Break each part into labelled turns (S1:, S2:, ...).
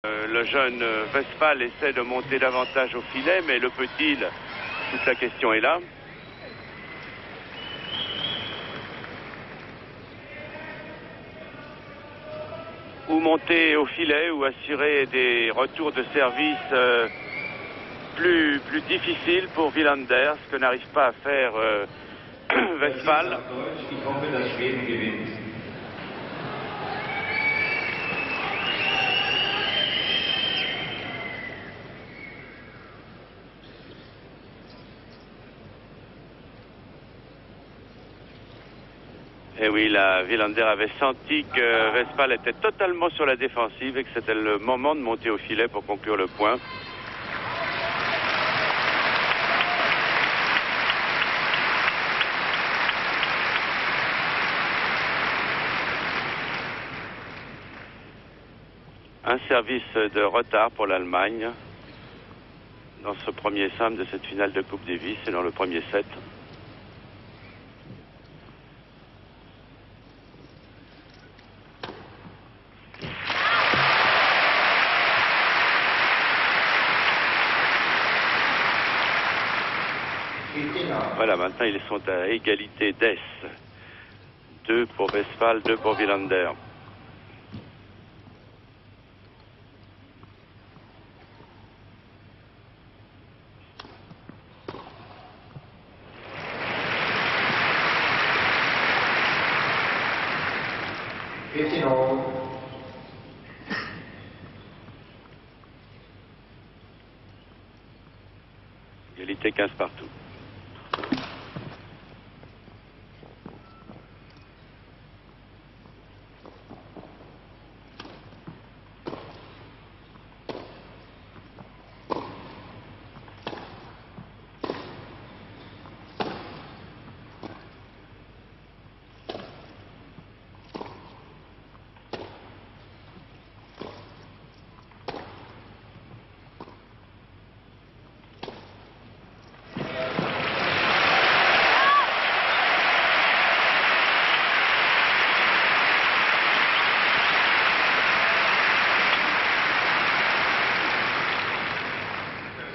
S1: Le jeune Westphal essaie de monter davantage au filet, mais le peut-il? Toute la question est là. Ou monter au filet, ou assurer des retours de service plus difficiles pour Wilander, ce que n'arrive pas à faire Westphal. Et oui, la Wilander avait senti que Westphal était totalement sur la défensive et que c'était le moment de monter au filet pour conclure le point. Un service de retard pour l'Allemagne dans ce premier simple de cette finale de Coupe Davis et dans le premier set. Voilà, maintenant ils sont à égalité d'S. 2 pour Westphal, 2 pour Wilander. Égalité 15 partout.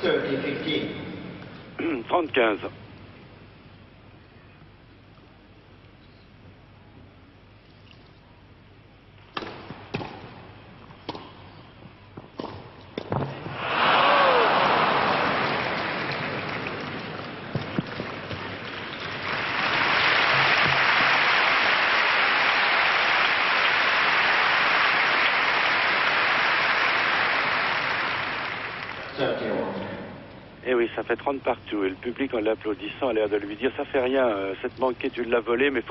S1: « 30-15. » Et oui, ça fait 30 partout. Et le public, en l'applaudissant, a l'air de lui dire « Ça fait rien, cette manquée, tu l'as volée, mais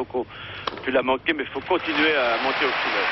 S1: tu l'as manqué, mais il faut continuer à monter au filet. »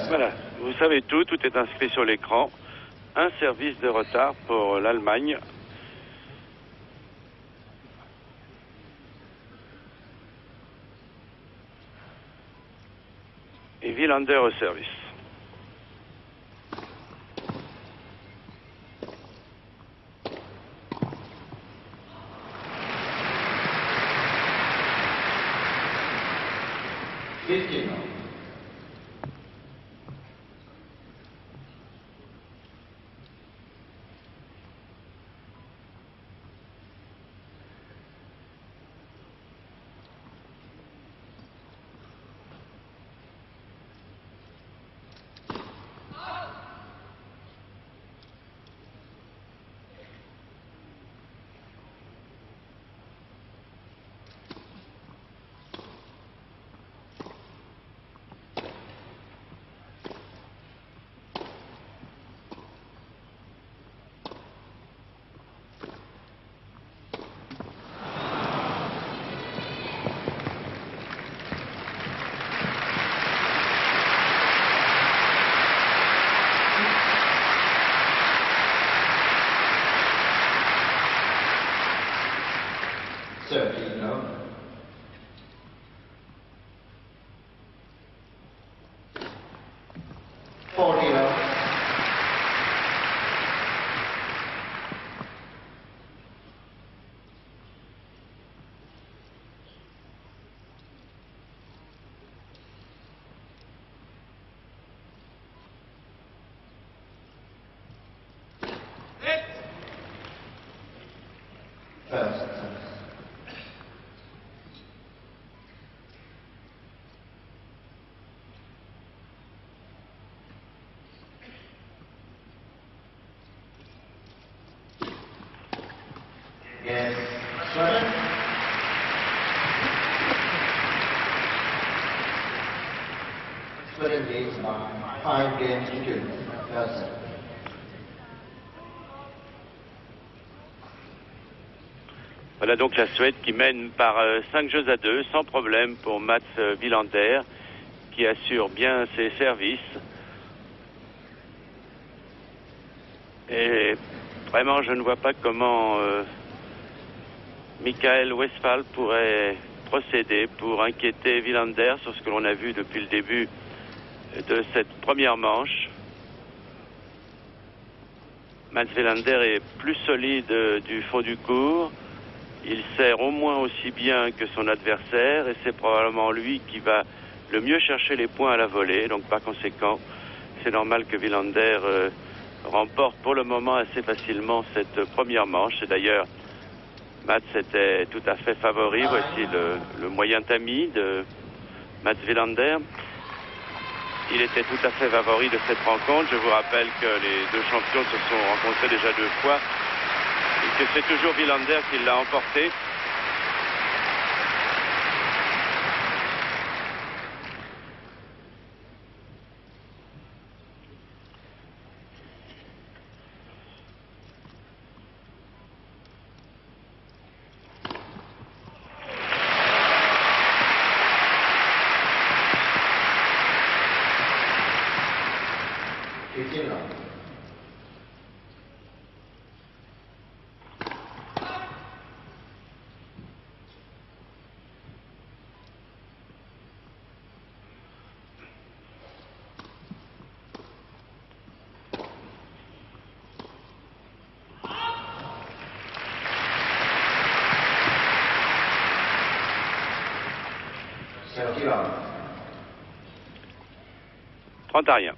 S1: Voilà, vous savez tout est inscrit sur l'écran. Un service de retard pour l'Allemagne. Et Wilander au service.
S2: Sweden leads by 5 games to 2. First set.
S1: Voilà donc la Suède qui mène par 5 jeux à 2, sans problème pour Mats Wilander, qui assure bien ses services. Et vraiment, je ne vois pas comment Mikael Westphal pourrait procéder pour inquiéter Wilander sur ce que l'on a vu depuis le début de cette première manche. Mats Wilander est plus solide du fond du court. Il sert au moins aussi bien que son adversaire et c'est probablement lui qui va le mieux chercher les points à la volée. Donc par conséquent, c'est normal que Wilander remporte pour le moment assez facilement cette première manche. Et d'ailleurs, Mats était tout à fait favori. Voici le moyen tamis de Mats Wilander. Il était tout à fait favori de cette rencontre. Je vous rappelle que les deux champions se sont rencontrés déjà 2 fois. Et que c'est toujours Wilander qui l'a emporté.
S2: Sergio Ramos.
S1: 30 à rien.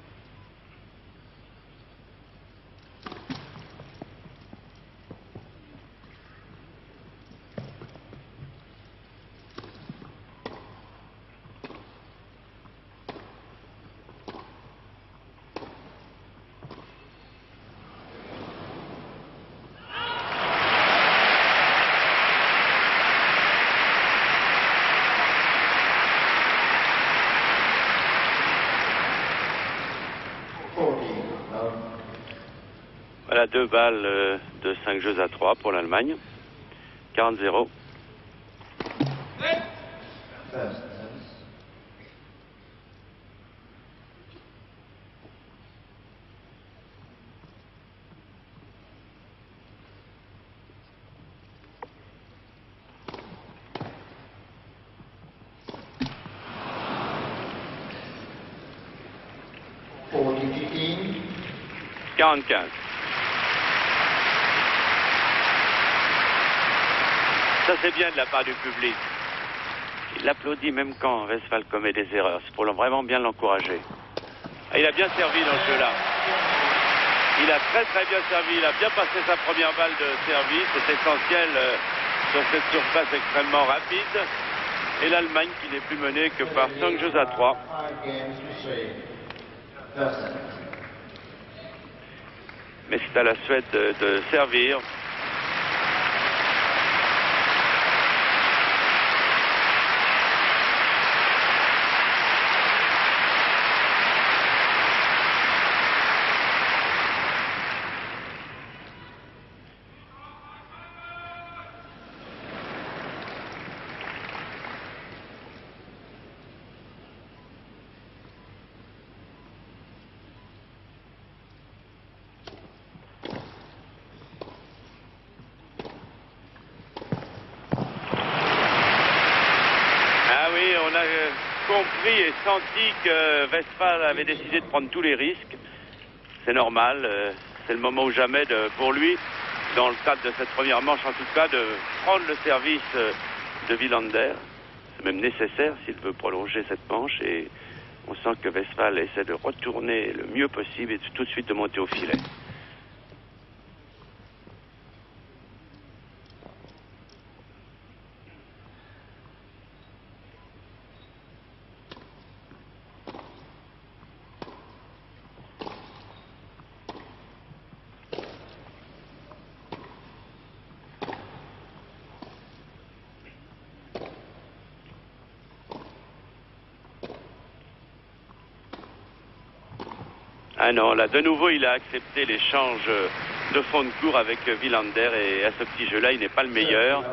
S1: Voilà 2 balles de 5 jeux à 3 pour l'Allemagne. 40-0.
S2: First set. $40-15.
S1: 40-15. Ça c'est bien de la part du public. Il applaudit même quand Westphal commet des erreurs. C'est pour vraiment bien l'encourager. Ah, il a bien servi dans ce jeu-là. Il a très très bien servi. Il a bien passé sa première balle de service. C'est essentiel sur cette surface extrêmement rapide. Et l'Allemagne qui n'est plus menée que par 5 jeux à 3.
S2: 5 games to 3. First set.
S1: Mais c'est à la Suède de servir. On a compris et senti que Westphal avait décidé de prendre tous les risques. C'est normal, c'est le moment ou jamais pour lui, dans le cadre de cette première manche en tout cas, de prendre le service de Wilander. C'est même nécessaire s'il veut prolonger cette manche et on sent que Westphal essaie de retourner le mieux possible et tout de suite de monter au filet. Ah non, là, de nouveau, il a accepté l'échange de fond de cours avec Wilander et à ce petit jeu-là, il n'est pas le meilleur.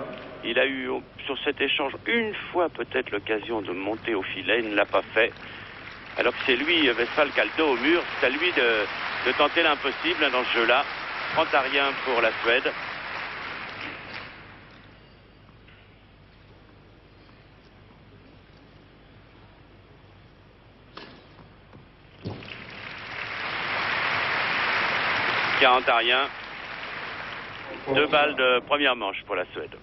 S1: Il a eu, sur cet échange, une fois peut-être l'occasion de monter au filet, il ne l'a pas fait. Alors que c'est lui, Westphal, qui a le dos au mur, c'est à lui de tenter l'impossible dans ce jeu-là. 30-rien pour la Suède. À rien. 2 balles de première manche pour la Suède.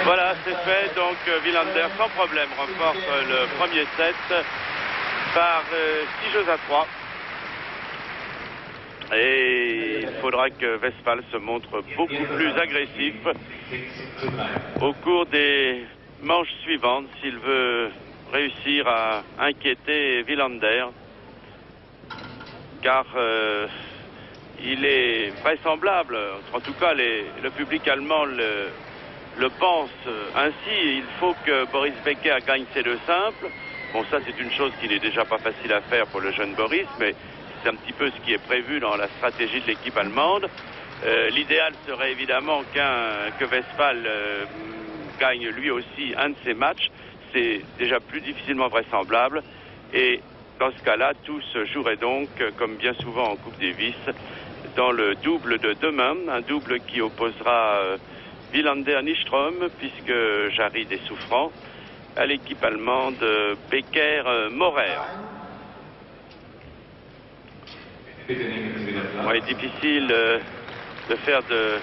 S1: Voilà, c'est fait. Donc Wilander sans problème remporte le premier set par 6 jeux à 3. Et il faudra que Westphal se montre beaucoup plus agressif au cours des manches suivantes s'il veut réussir à inquiéter Wilander. Car il est vraisemblable, en tout cas le public allemand le pense ainsi. Il faut que Boris Becker gagne ses 2 simples. Bon, ça c'est une chose qui n'est déjà pas facile à faire pour le jeune Boris, mais c'est un petit peu ce qui est prévu dans la stratégie de l'équipe allemande. L'idéal serait évidemment que Westphal gagne lui aussi un de ses matchs. C'est déjà plus difficilement vraisemblable. Et dans ce cas-là, tout se jouerait donc, comme bien souvent en Coupe Davis, dans le double de demain. Un double qui opposera Wilander-Nyström, puisque Jarid est souffrant, à l'équipe allemande Becker-Maurer. Ouais, difficile de faire de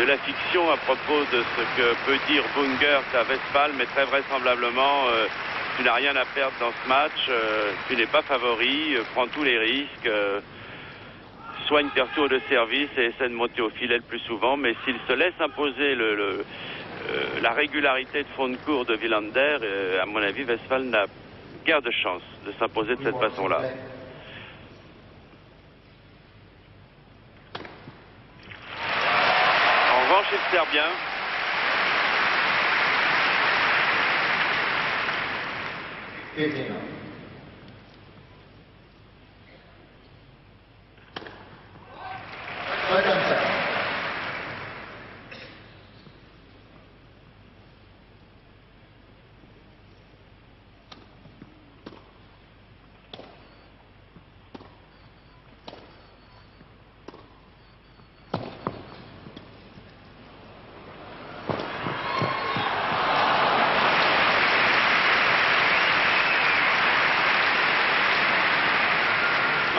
S1: la fiction à propos de ce que peut dire Bungert à Westphal, mais très vraisemblablement, tu n'as rien à perdre dans ce match, tu n'es pas favori, prends tous les risques, soigne tes retours de service et essaie de monter au filet le plus souvent, mais s'il se laisse imposer la régularité de fond de cours de Wilander, à mon avis, Westphal n'a guère de chance de s'imposer de cette façon-là. Il sert bien.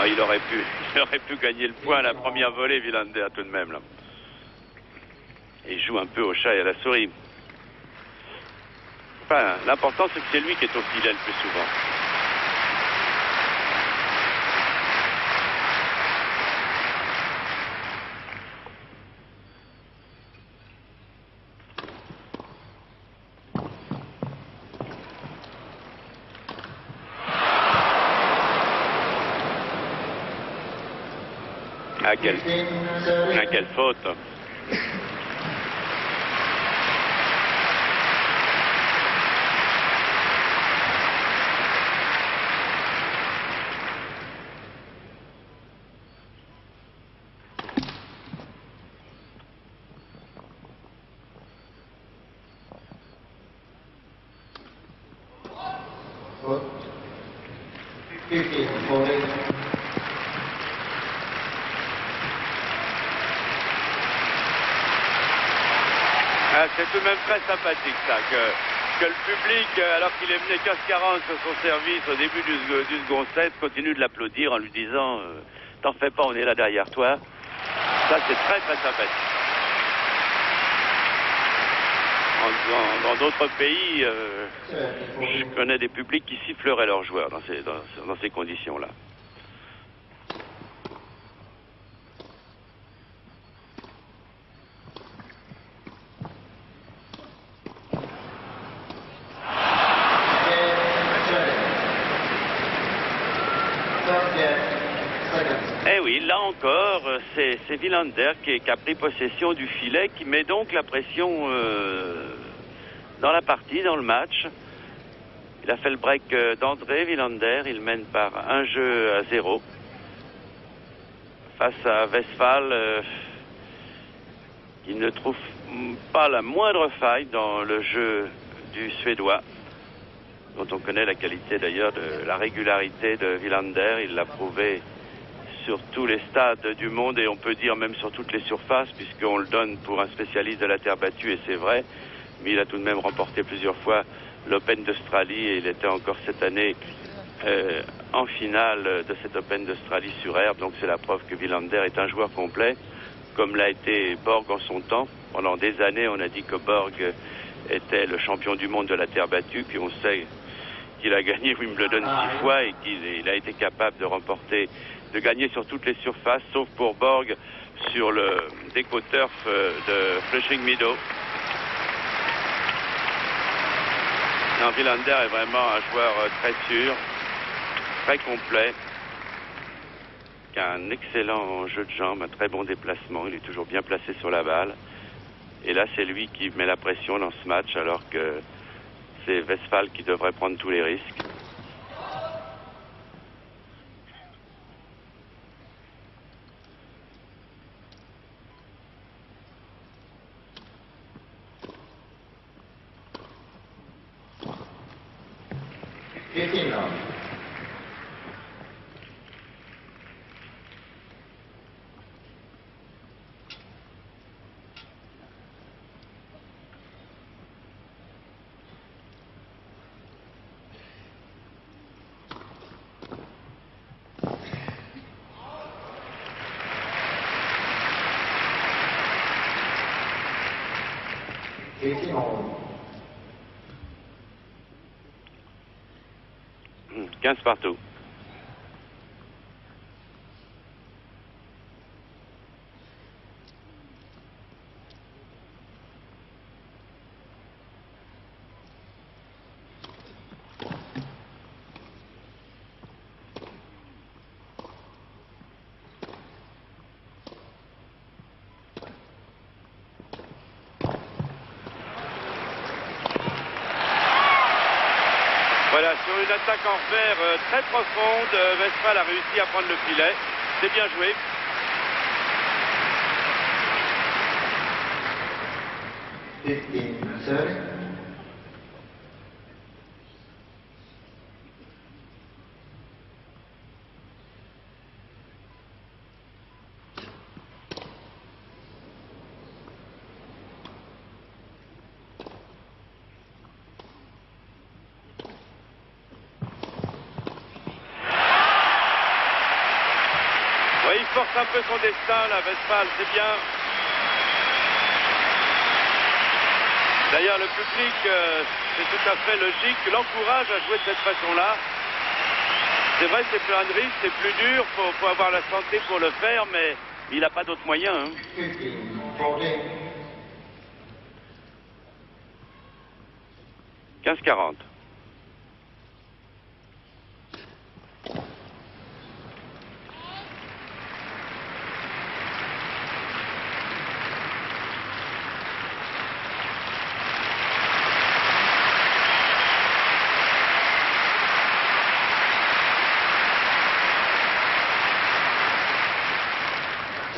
S1: Il aurait pu gagner le point à la première volée, Wilander, tout de même. Là. Et il joue un peu au chat et à la souris. Enfin, l'important, c'est que c'est lui qui est au filet le plus souvent. Quelle faute. C'est tout de même très sympathique ça, que le public, alors qu'il est mené 15-40 sur son service au début du second set, continue de l'applaudir en lui disant t'en fais pas, on est là derrière toi. Ça c'est très très sympathique. Dans d'autres pays, je connais des publics qui siffleraient leurs joueurs dans ces conditions-là. Eh oui. oui, là encore, c'est Wilander qui a pris possession du filet, qui met donc la pression dans la partie, dans le match. Il a fait le break d'André Wilander, il mène par 1-0 face à Westphal, qui ne trouve pas la moindre faille dans le jeu du Suédois, dont on connaît la qualité d'ailleurs de la régularité de Wilander. Il l'a prouvé sur tous les stades du monde et on peut dire même sur toutes les surfaces, puisqu'on le donne pour un spécialiste de la terre battue, et c'est vrai, mais il a tout de même remporté plusieurs fois l'Open d'Australie et il était encore cette année en finale de cet Open d'Australie sur herbe. Donc c'est la preuve que Wilander est un joueur complet, comme l'a été Borg en son temps. Pendant des années, on a dit que Borg était le champion du monde de la terre battue, puis on sait qu'il a gagné Wimbledon 6 fois et qu'il a été capable de gagner sur toutes les surfaces, sauf pour Borg sur le DecoTurf de Flushing Meadow. Non, Wilander est vraiment un joueur très sûr, très complet, qui a un excellent jeu de jambes, un très bon déplacement. Il est toujours bien placé sur la balle. Et là, c'est lui qui met la pression dans ce match, alors que c'est Westphal qui devrait prendre tous les risques.
S2: Home.
S1: 15 partout. Voilà, sur une attaque en revers très profonde, Westphal a réussi à prendre le filet. C'est bien joué. Oui, il force un peu son destin, là, Westphal, c'est bien. D'ailleurs, le public, c'est tout à fait logique, l'encourage à jouer de cette façon-là. C'est vrai, c'est plein de risques, c'est plus dur, faut avoir la santé pour le faire, mais il n'a pas d'autre moyen. Hein. 15-40.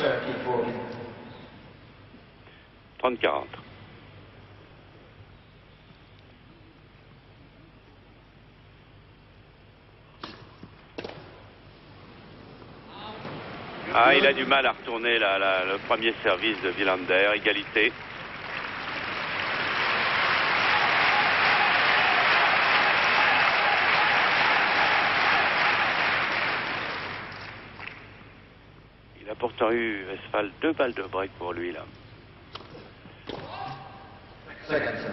S2: Thirty-four.
S1: 30-40. Ah, il a du mal à retourner le premier service de Wilander, égalité. Il a pourtant eu, Westphal, 2 balles de break pour lui, là.
S2: Second set.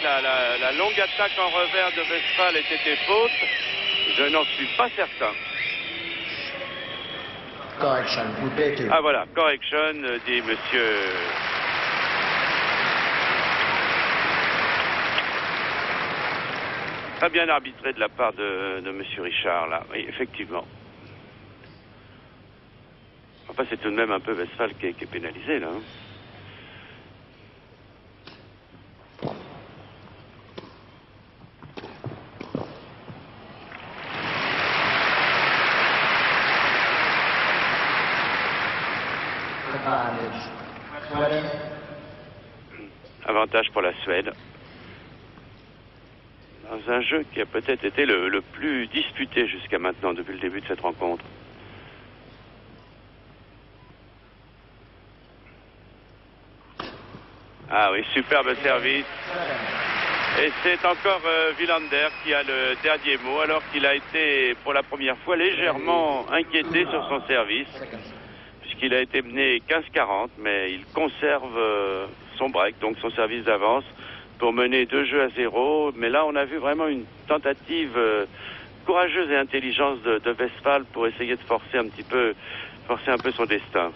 S1: que la longue attaque en revers de Westphal ait été faute. Je n'en suis pas certain.
S2: Correction, coupé 2.
S1: Ah voilà, correction, dit monsieur. Très bien arbitré de la part de monsieur Richard, là. Oui, effectivement. Enfin, c'est tout de même un peu Westphal qui est pénalisé, là. Hein. Avantage pour la Suède. Dans un jeu qui a peut-être été le plus disputé jusqu'à maintenant, depuis le début de cette rencontre. Ah oui, superbe service. Et c'est encore Wilander qui a le dernier mot, alors qu'il a été pour la première fois légèrement inquiété sur son service, puisqu'il a été mené 15-40, mais il conserve son break, donc son service d'avance, pour mener 2-0. Mais là, on a vu vraiment une tentative courageuse et intelligente de Westphal pour essayer de forcer un peu son destin.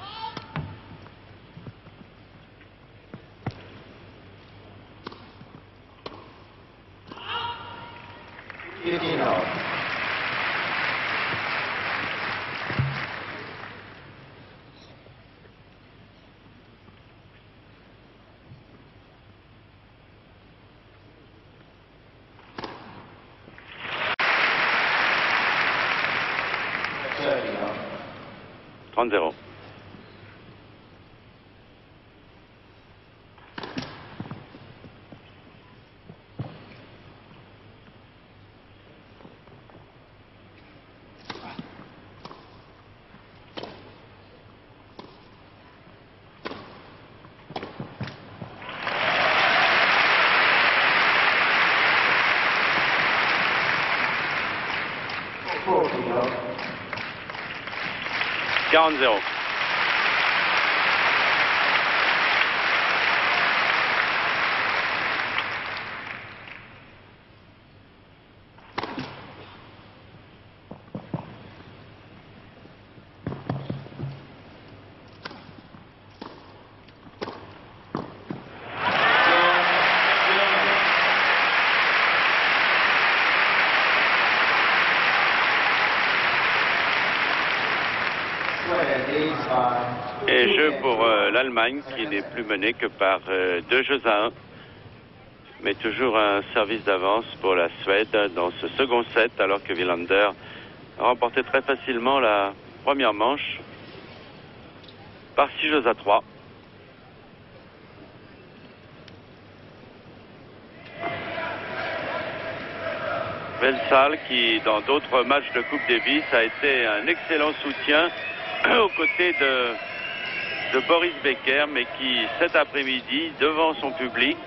S1: -0. -0. Et jeu pour l'Allemagne qui n'est plus menée que par 2-1. Mais toujours un service d'avance pour la Suède dans ce second set, alors que Wilander a remporté très facilement la première manche par 6-3. Westphal qui, dans d'autres matchs de Coupe Davis, a été un excellent soutien aux côtés de Boris Becker, mais qui, cet après-midi, devant son public,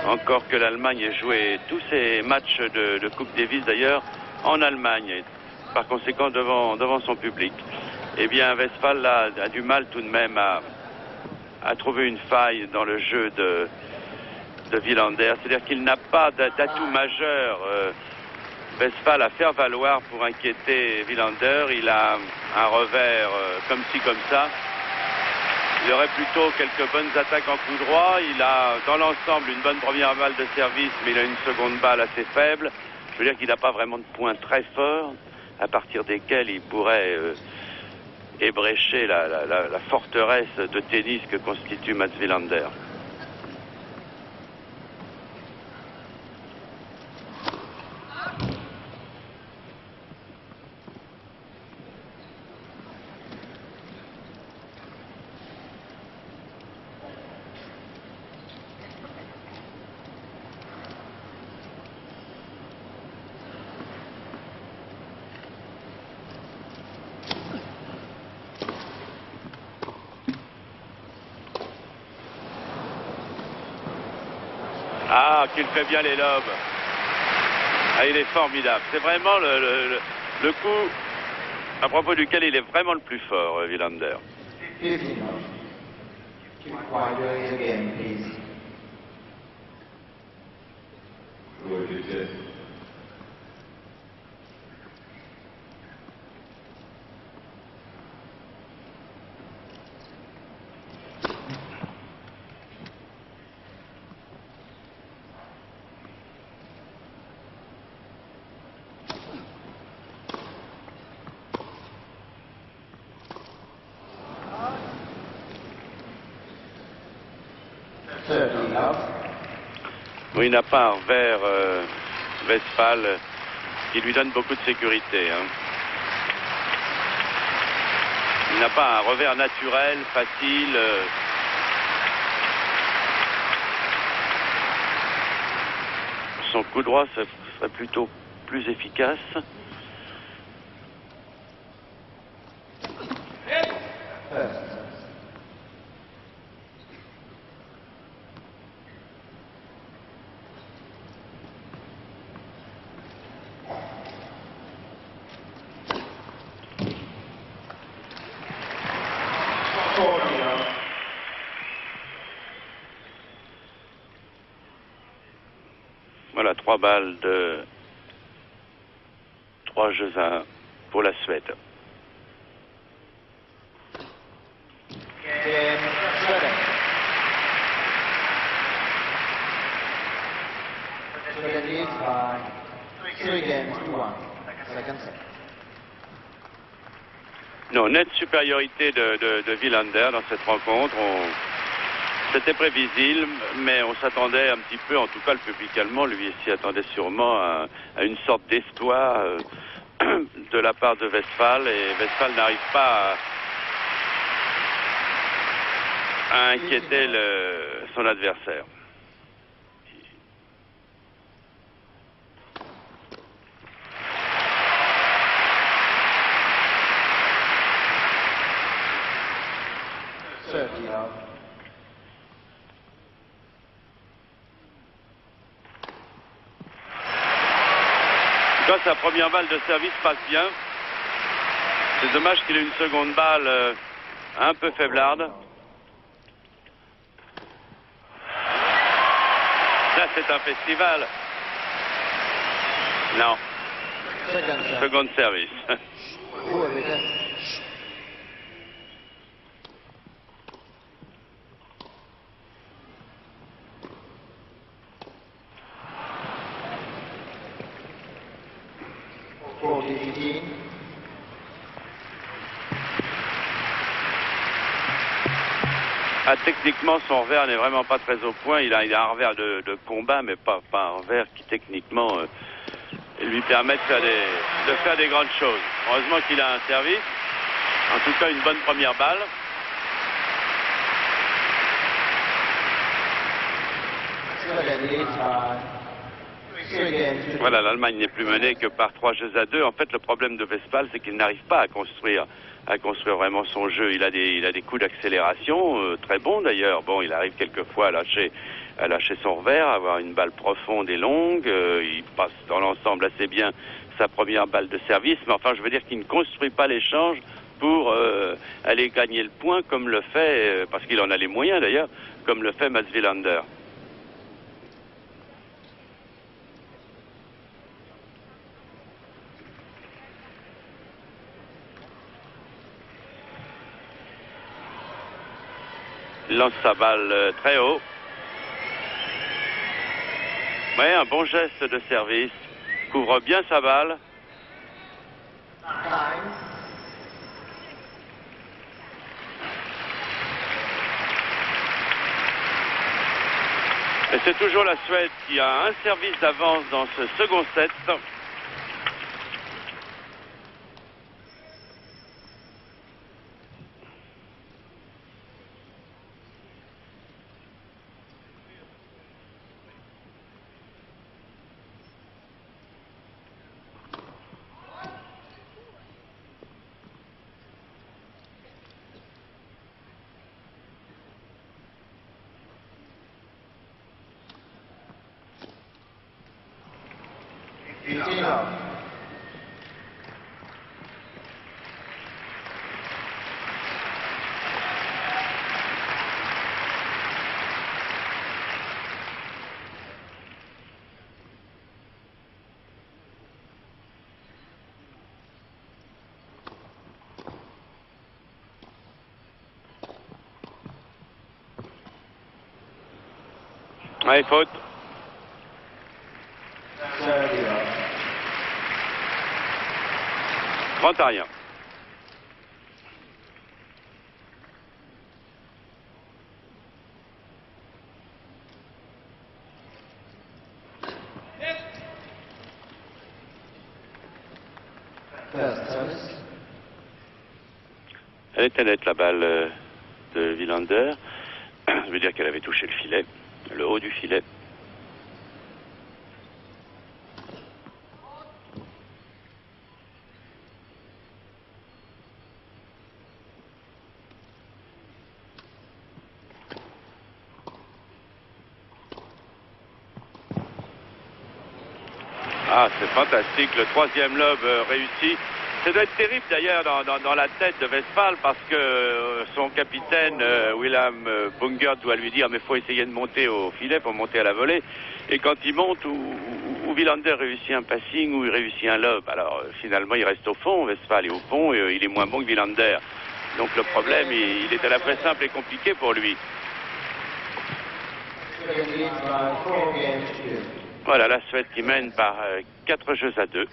S1: encore que l'Allemagne ait joué tous ses matchs de Coupe Davis d'ailleurs en Allemagne, et par conséquent devant son public, eh bien Westphal a du mal tout de même à trouver une faille dans le jeu de Wilander, c'est-à-dire qu'il n'a pas d'atout majeur Westphal à faire valoir pour inquiéter Wilander. Il a un revers comme ci comme ça. Il aurait plutôt quelques bonnes attaques en coup droit. Il a dans l'ensemble une bonne première balle de service, mais il a une seconde balle assez faible. Je veux dire qu'il n'a pas vraiment de points très forts à partir desquels il pourrait ébrécher la forteresse de tennis que constitue Mats Wilander. Ah, qu'il fait bien les lobes. Ah, il est formidable. C'est vraiment le coup à propos duquel il est vraiment le plus fort, Wilander. Oui, il n'a pas un revers Westphal qui lui donne beaucoup de sécurité. Hein. Il n'a pas un revers naturel, facile. Son coup droit serait plutôt plus efficace. Voilà, 3 balles de 3 jeux à 1 pour la Suède. Non, nette supériorité de Wilander dans cette rencontre. C'était prévisible, mais on s'attendait un petit peu, en tout cas le public allemand, lui s'y attendait sûrement à une sorte d'espoir de la part de Westphal, et Westphal n'arrive pas à inquiéter son adversaire. Quand sa première balle de service passe bien, c'est dommage qu'il ait une seconde balle un peu faiblarde. Là, c'est un festival. Non. Seconde service. Ah, techniquement, son revers n'est vraiment pas très au point. Il a un revers de combat, mais pas un revers qui techniquement lui permet de faire des grandes choses. Heureusement qu'il a un service. En tout cas, une bonne première balle. Voilà, l'Allemagne n'est plus menée que par 3 jeux à 2. En fait, le problème de Westphal, c'est qu'il n'arrive pas à construire vraiment son jeu. Il a des coups d'accélération très bons d'ailleurs. Bon, il arrive quelquefois à lâcher son revers, à avoir une balle profonde et longue. Il passe dans l'ensemble assez bien sa première balle de service. Mais enfin, je veux dire qu'il ne construit pas l'échange pour aller gagner le point comme le fait, parce qu'il en a les moyens d'ailleurs, comme le fait Mats Wilander. Il lance sa balle très haut. Oui, un bon geste de service. Couvre bien sa balle. Et c'est toujours la Suède qui a un service d'avance dans ce second set. Ouais, faute. 30 à rien. Elle était nette, la balle de Wilander. Ça veut dire qu'elle avait touché le filet, le haut du filet. Ah, c'est fantastique, le troisième lob réussi. Ça doit être terrible d'ailleurs dans la tête de Westphal parce que son capitaine, William Bungert, doit lui dire mais il faut essayer de monter au filet, faut monter à la volée. Et quand il monte, ou Wilander réussit un passing ou il réussit un lob. Alors finalement il reste au fond, Westphal est au fond et il est moins bon que Wilander. Donc le problème, il est à la fois simple et compliqué pour lui. Voilà, la Suède qui mène par 4 jeux à 2.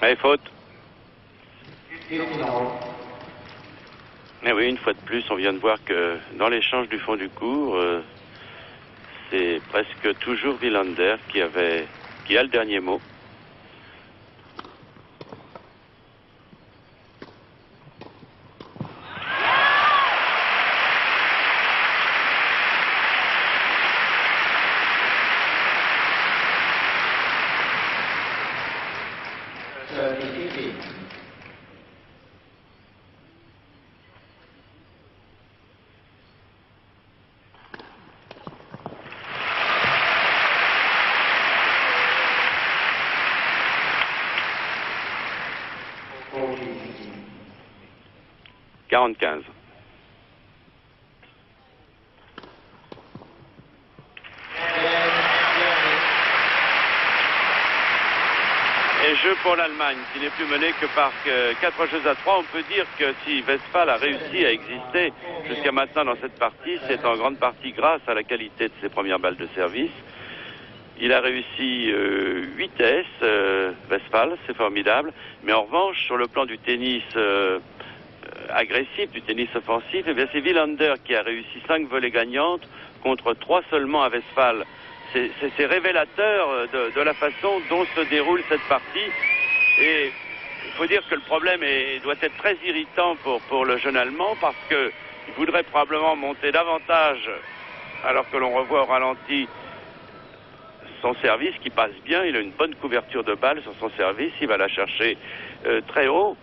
S1: Mais faute. Mais oui, une fois de plus, on vient de voir que dans l'échange du fond du cours, c'est presque toujours Wilander qui a le dernier mot. « 40-15. Et jeu pour l'Allemagne, qui n'est plus menée que par 4 jeux à 3. On peut dire que si Westphal a réussi à exister jusqu'à maintenant dans cette partie, c'est en grande partie grâce à la qualité de ses premières balles de service. Il a réussi 8 S, Westphal, c'est formidable. Mais en revanche, sur le plan du tennis agressif, du tennis offensif, eh bien c'est Wilander qui a réussi 5 volées gagnantes contre 3 seulement à Westphal. C'est révélateur de la façon dont se déroule cette partie. Et il faut dire que le problème doit être très irritant pour le jeune Allemand parce qu'il voudrait probablement monter davantage alors que l'on revoit au ralenti son service qui passe bien. Il a une bonne couverture de balle sur son service. Il va la chercher très haut.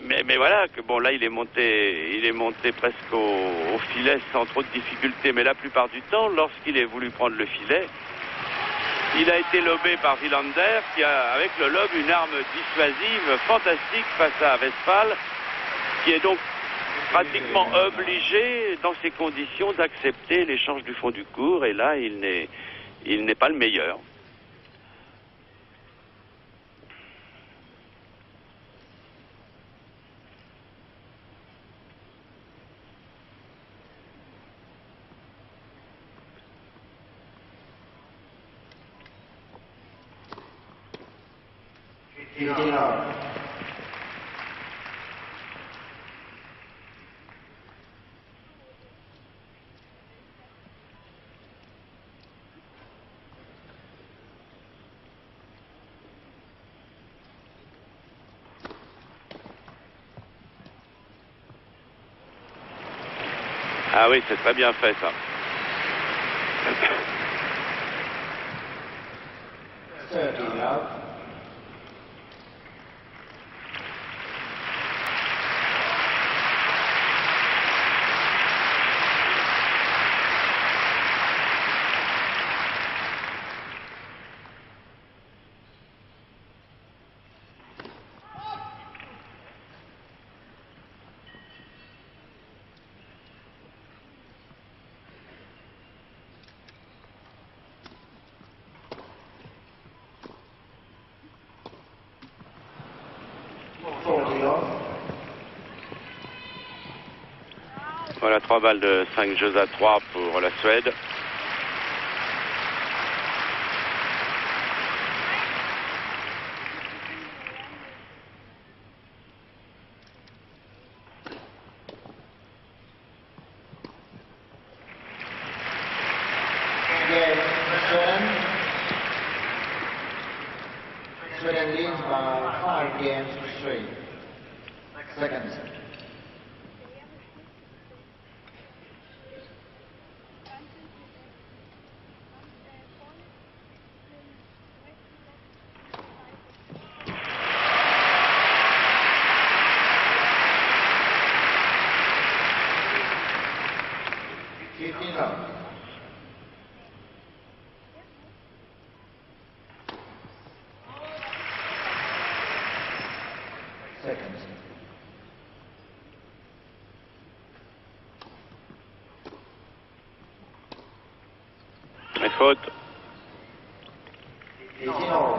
S1: Mais voilà, que bon, là, il est monté presque au filet sans trop de difficultés. Mais la plupart du temps, lorsqu'il est voulu prendre le filet, il a été lobé par Wilander, qui a, avec le lob, une arme dissuasive fantastique face à Westphal, qui est donc pratiquement obligé, dans ces conditions, d'accepter l'échange du fond du court. Et là, il n'est pas le meilleur. Ah oui, c'est très bien fait ça.
S2: 30 love.
S1: Voilà, 3 balles de 5 jeux à 3 pour la Suède.
S2: Sweden leads by 5 games to 3. Seconds. Seconds.
S1: Les fautes.
S2: 18 all.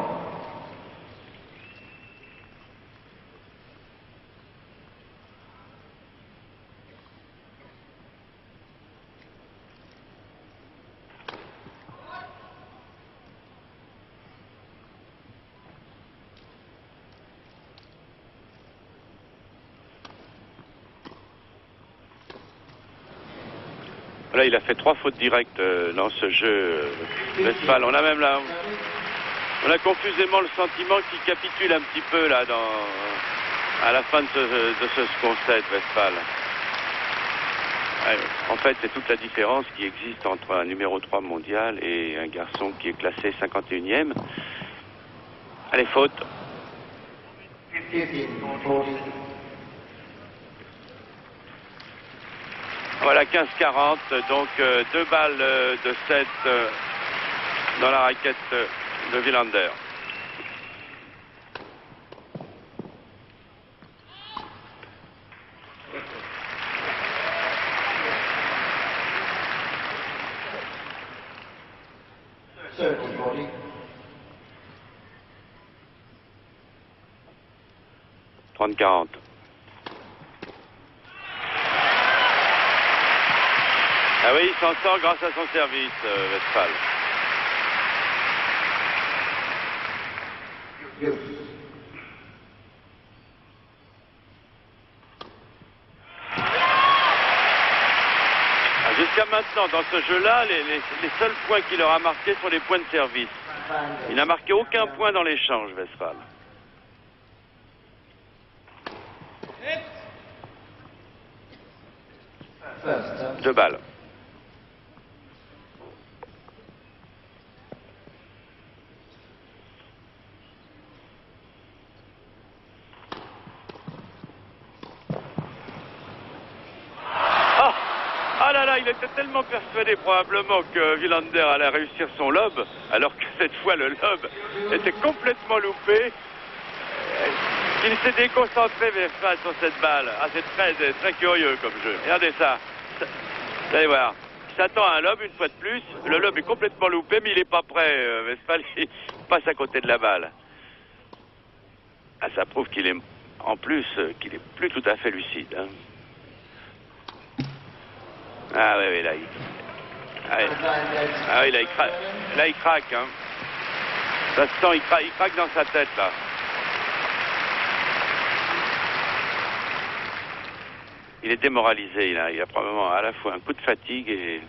S1: Là, il a fait 3 fautes directes dans ce jeu Westphal. On a même là, on a confusément le sentiment qu'il capitule un petit peu là à la fin de ce second set, Westphal. Ouais, en fait, c'est toute la différence qui existe entre un numéro 3 mondial et un garçon qui est classé 51e. Allez, faute.
S2: 15, 40.
S1: Voilà, 15-40, donc 2 balles de 7 dans la raquette de Wilander.
S2: Body.
S1: 30-40. Ah oui, il s'en sort grâce à son service, Westphal.
S2: Use.
S1: Jusqu'à maintenant, dans ce jeu-là, les seuls points qu'il aura marqués sont les points de service. Il n'a marqué aucun point dans l'échange, Westphal.
S2: First.
S1: 2 balles. Ah là là, il était tellement persuadé probablement que Wilander allait réussir son lob, alors que cette fois le lob était complètement loupé. Il s'est déconcentré Westphal sur cette balle. Ah, c'est très curieux comme jeu. Regardez ça. Vous allez voir. Il s'attend à un lob une fois de plus. Le lob est complètement loupé, mais il n'est pas prêt. Westphal, il passe à côté de la balle. Ah, ça prouve qu'il est, en plus, qu'il est plus tout à fait lucide. Hein. Ah oui, oui, là, il craque, hein. Ça se sent, il craque dans sa tête, là. Il est démoralisé, il a probablement à la fois un coup de fatigue et...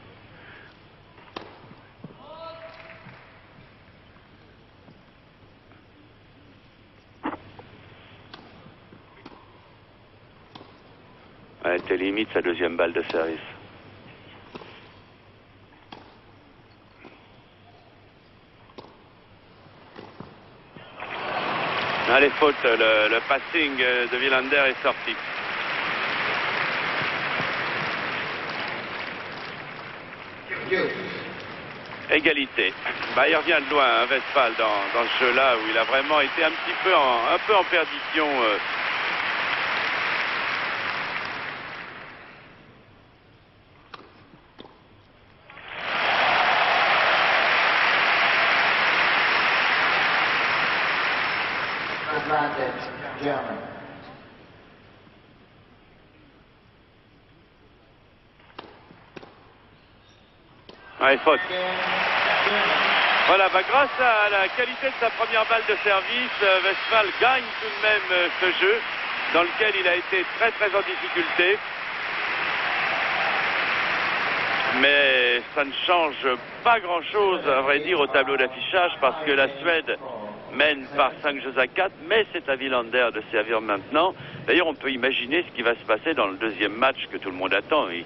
S1: Elle était limite sa deuxième balle de service. Allez, faute, le passing de Wilander est sorti. Égalité. Bah, il revient de loin, hein, Westphal, dans ce jeu-là, où il a vraiment été un peu en perdition.
S2: Advantage, German.
S1: Ouais, faute. Voilà, bah, grâce à la qualité de sa première balle de service, Westphal gagne tout de même ce jeu, dans lequel il a été très en difficulté. Mais ça ne change pas grand-chose, à vrai dire, au tableau d'affichage, parce que la Suède mène par 5 jeux à 4, mais c'est à Wilander de servir maintenant. D'ailleurs, on peut imaginer ce qui va se passer dans le deuxième match que tout le monde attend et